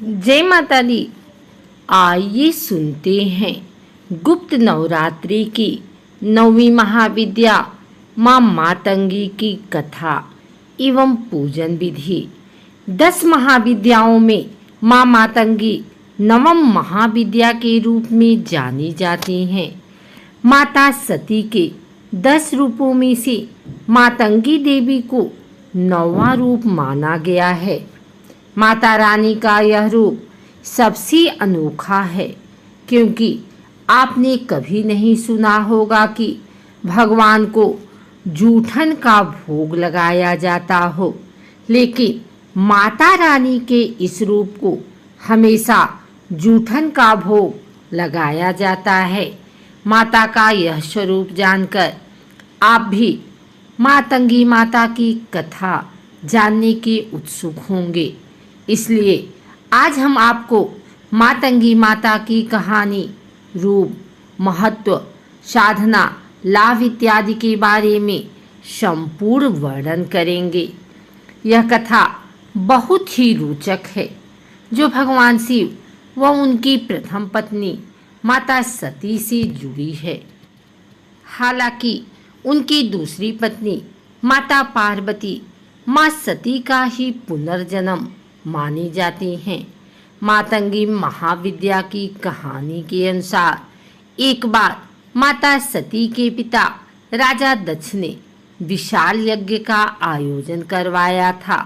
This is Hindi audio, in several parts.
जय माता दी। आइए सुनते हैं गुप्त नवरात्रि की 9वीं महाविद्या माँ मातंगी की कथा एवं पूजन विधि। 10 महाविद्याओं में माँ मातंगी नवम महाविद्या के रूप में जानी जाती हैं। माता सती के 10 रूपों में से मातंगी देवी को 9वां रूप माना गया है। माता रानी का यह रूप सबसे अनोखा है, क्योंकि आपने कभी नहीं सुना होगा कि भगवान को जूठन का भोग लगाया जाता हो, लेकिन माता रानी के इस रूप को हमेशा जूठन का भोग लगाया जाता है। माता का यह स्वरूप जानकर आप भी मातंगी माता की कथा जानने के उत्सुक होंगे। इसलिए आज हम आपको मातंगी माता की कहानी, रूप, महत्व, साधना, लाभ इत्यादि के बारे में संपूर्ण वर्णन करेंगे। यह कथा बहुत ही रोचक है, जो भगवान शिव व उनकी प्रथम पत्नी माता सती से जुड़ी है। हालांकि उनकी दूसरी पत्नी माता पार्वती माँ सती का ही पुनर्जन्म मानी जाती हैं। मातंगी महाविद्या की कहानी के अनुसार एक बार माता सती के पिता राजा दक्ष ने विशाल यज्ञ का आयोजन करवाया था।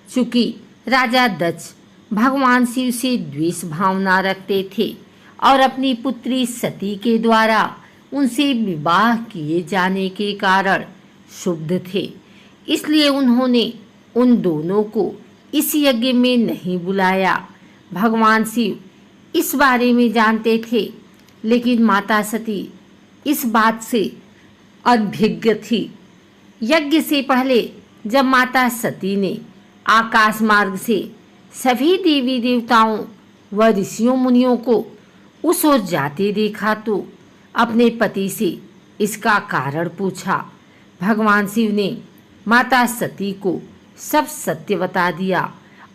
चूंकि राजा दक्ष भगवान शिव से द्वेष भावना रखते थे और अपनी पुत्री सती के द्वारा उनसे विवाह किए जाने के कारण क्षुब्ध थे, इसलिए उन्होंने उन दोनों को इस यज्ञ में नहीं बुलाया। भगवान शिव इस बारे में जानते थे, लेकिन माता सती इस बात से अनभिज्ञ थी। यज्ञ से पहले जब माता सती ने आकाश मार्ग से सभी देवी देवताओं व ऋषियों मुनियों को उस ओर जाते देखा तो अपने पति से इसका कारण पूछा। भगवान शिव ने माता सती को सब सत्य बता दिया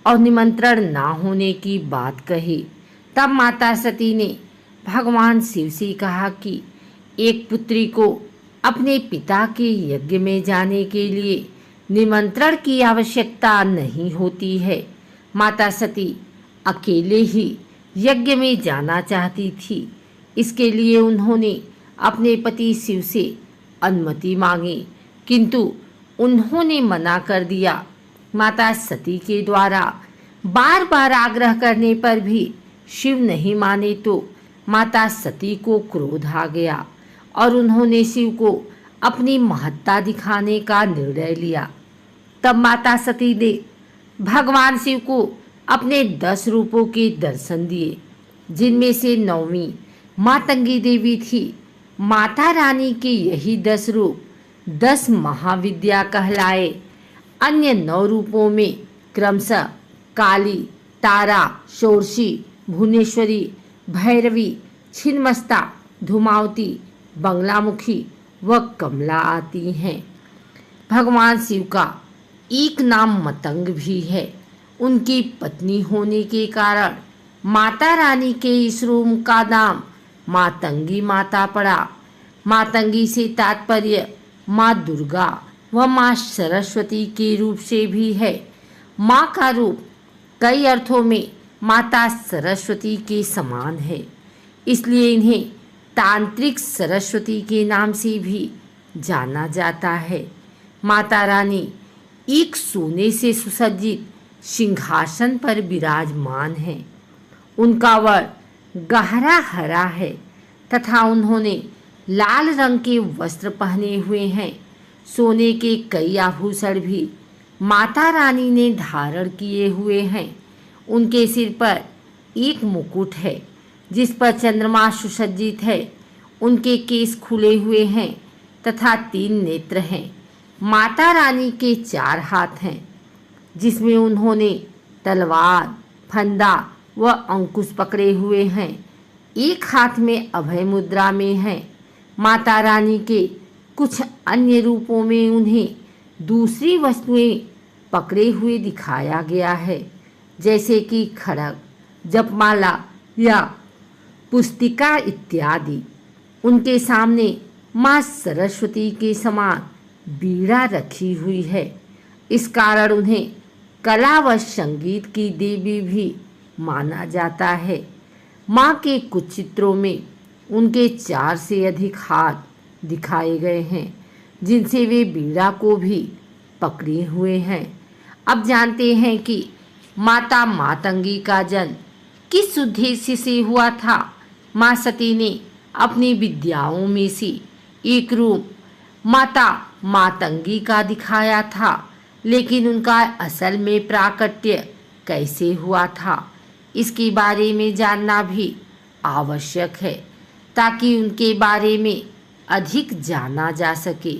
और निमंत्रण ना होने की बात कही। तब माता सती ने भगवान शिव से कहा कि एक पुत्री को अपने पिता के यज्ञ में जाने के लिए निमंत्रण की आवश्यकता नहीं होती है। माता सती अकेले ही यज्ञ में जाना चाहती थी, इसके लिए उन्होंने अपने पति शिव से अनुमति मांगी, किंतु उन्होंने मना कर दिया। माता सती के द्वारा बार बार आग्रह करने पर भी शिव नहीं माने तो माता सती को क्रोध आ गया और उन्होंने शिव को अपनी महत्ता दिखाने का निर्णय लिया। तब माता सती ने भगवान शिव को अपने 10 रूपों के दर्शन दिए, जिनमें से 9वीं मातंगी देवी थी। माता रानी के यही 10 रूप 10 महाविद्या कहलाए। अन्य 9 रूपों में क्रमशः काली, तारा, षोडशी, भुवनेश्वरी, भैरवी, छिन्नमस्ता, धूमावती, बंगलामुखी व कमला आती हैं। भगवान शिव का एक नाम मतंग भी है। उनकी पत्नी होने के कारण माता रानी के इस रूप का नाम मातंगी माता पड़ा। मातंगी से तात्पर्य माँ दुर्गा व माँ सरस्वती के रूप से भी है। माँ का रूप कई अर्थों में माता सरस्वती के समान है, इसलिए इन्हें तांत्रिक सरस्वती के नाम से भी जाना जाता है। माता रानी एक सोने से सुसज्जित सिंहासन पर विराजमान है। उनका वर्ण गहरा हरा है तथा उन्होंने लाल रंग के वस्त्र पहने हुए हैं। सोने के कई आभूषण भी माता रानी ने धारण किए हुए हैं। उनके सिर पर एक मुकुट है, जिस पर चंद्रमा सुसज्जित है। उनके केस खुले हुए हैं तथा 3 नेत्र हैं। माता रानी के 4 हाथ हैं, जिसमें उन्होंने तलवार, फंदा व अंकुश पकड़े हुए हैं। एक हाथ में अभय मुद्रा में है। माता रानी के कुछ अन्य रूपों में उन्हें दूसरी वस्तुएं पकड़े हुए दिखाया गया है, जैसे कि खड़ग, जपमाला या पुस्तिका इत्यादि। उनके सामने माँ सरस्वती के समान बीड़ा रखी हुई है। इस कारण उन्हें कला व संगीत की देवी भी माना जाता है। माँ के कुछ चित्रों में उनके 4 से अधिक हाथ दिखाए गए हैं, जिनसे वे बीड़ा को भी पकड़े हुए हैं। अब जानते हैं कि माता मातंगी का जन्म किस उद्देश्य से हुआ था। माँ सती ने अपनी विद्याओं में से एक रूप माता मातंगी का दिखाया था, लेकिन उनका असल में प्राकट्य कैसे हुआ था, इसके बारे में जानना भी आवश्यक है, ताकि उनके बारे में अधिक जाना जा सके।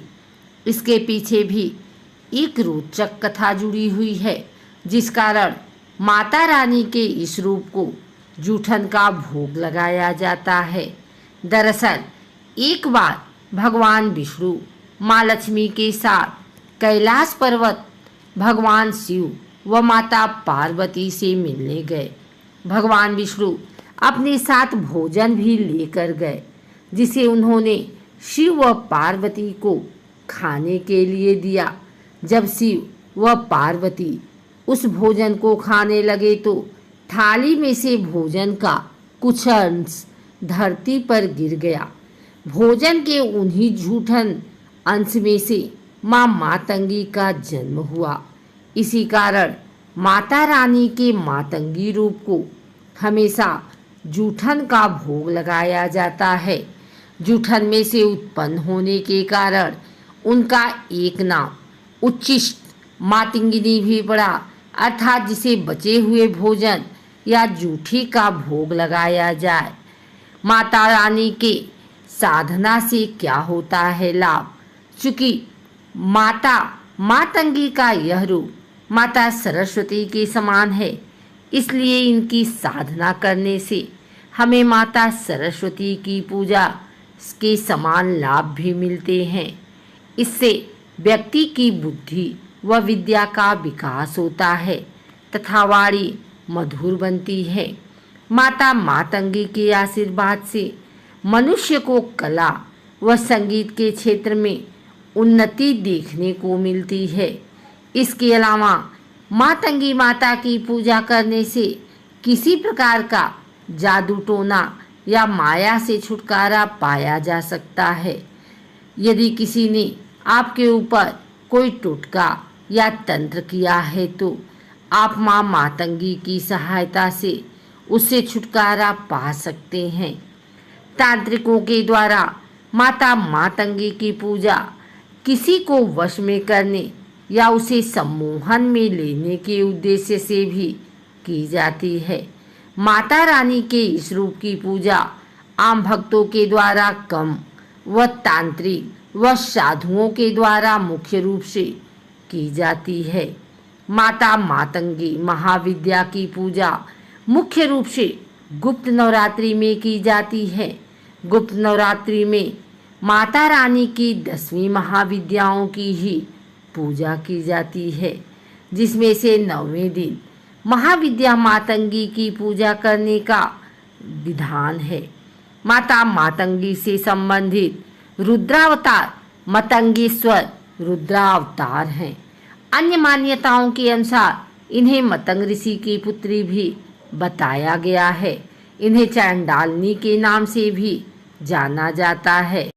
इसके पीछे भी एक रोचक कथा जुड़ी हुई है, जिस कारण माता रानी के इस रूप को जूठन का भोग लगाया जाता है। दरअसल एक बार भगवान विष्णु माँ लक्ष्मी के साथ कैलाश पर्वत भगवान शिव व माता पार्वती से मिलने गए। भगवान विष्णु अपने साथ भोजन भी लेकर गए, जिसे उन्होंने शिव व पार्वती को खाने के लिए दिया। जब शिव व पार्वती उस भोजन को खाने लगे तो थाली में से भोजन का कुछ अंश धरती पर गिर गया। भोजन के उन्हीं जूठन अंश में से माँ मातंगी का जन्म हुआ। इसी कारण माता रानी के मातंगी रूप को हमेशा जूठन का भोग लगाया जाता है। जूठन में से उत्पन्न होने के कारण उनका एक नाम उच्छिष्ट मातंगिनी भी पड़ा, अर्थात जिसे बचे हुए भोजन या जूठी का भोग लगाया जाए। माता रानी के साधना से क्या होता है लाभ? चूँकि माता मातंगी का यह रूप माता सरस्वती के समान है, इसलिए इनकी साधना करने से हमें माता सरस्वती की पूजा के समान लाभ भी मिलते हैं। इससे व्यक्ति की बुद्धि व विद्या का विकास होता है तथा वाणी मधुर बनती है। माता मातंगी के आशीर्वाद से मनुष्य को कला व संगीत के क्षेत्र में उन्नति देखने को मिलती है। इसके अलावा मातंगी माता की पूजा करने से किसी प्रकार का जादू टोना या माया से छुटकारा पाया जा सकता है। यदि किसी ने आपके ऊपर कोई टोटका या तंत्र किया है तो आप माँ मातंगी की सहायता से उससे छुटकारा पा सकते हैं। तांत्रिकों के द्वारा माता मातंगी की पूजा किसी को वश में करने या उसे सम्मोहन में लेने के उद्देश्य से भी की जाती है। माता रानी के इस रूप की पूजा आम भक्तों के द्वारा कम व तांत्रिक व साधुओं के द्वारा मुख्य रूप से की जाती है। माता मातंगी महाविद्या की पूजा मुख्य रूप से गुप्त नवरात्रि में की जाती है। गुप्त नवरात्रि में माता रानी की 10वीं महाविद्याओं की ही पूजा की जाती है, जिसमें से 9वें दिन महाविद्या मातंगी की पूजा करने का विधान है। माता मातंगी से संबंधित रुद्रावतार मतंगेश्वर रुद्रावतार हैं। अन्य मान्यताओं के अनुसार इन्हें मतंग ऋषि की पुत्री भी बताया गया है। इन्हें चंडालिनी के नाम से भी जाना जाता है।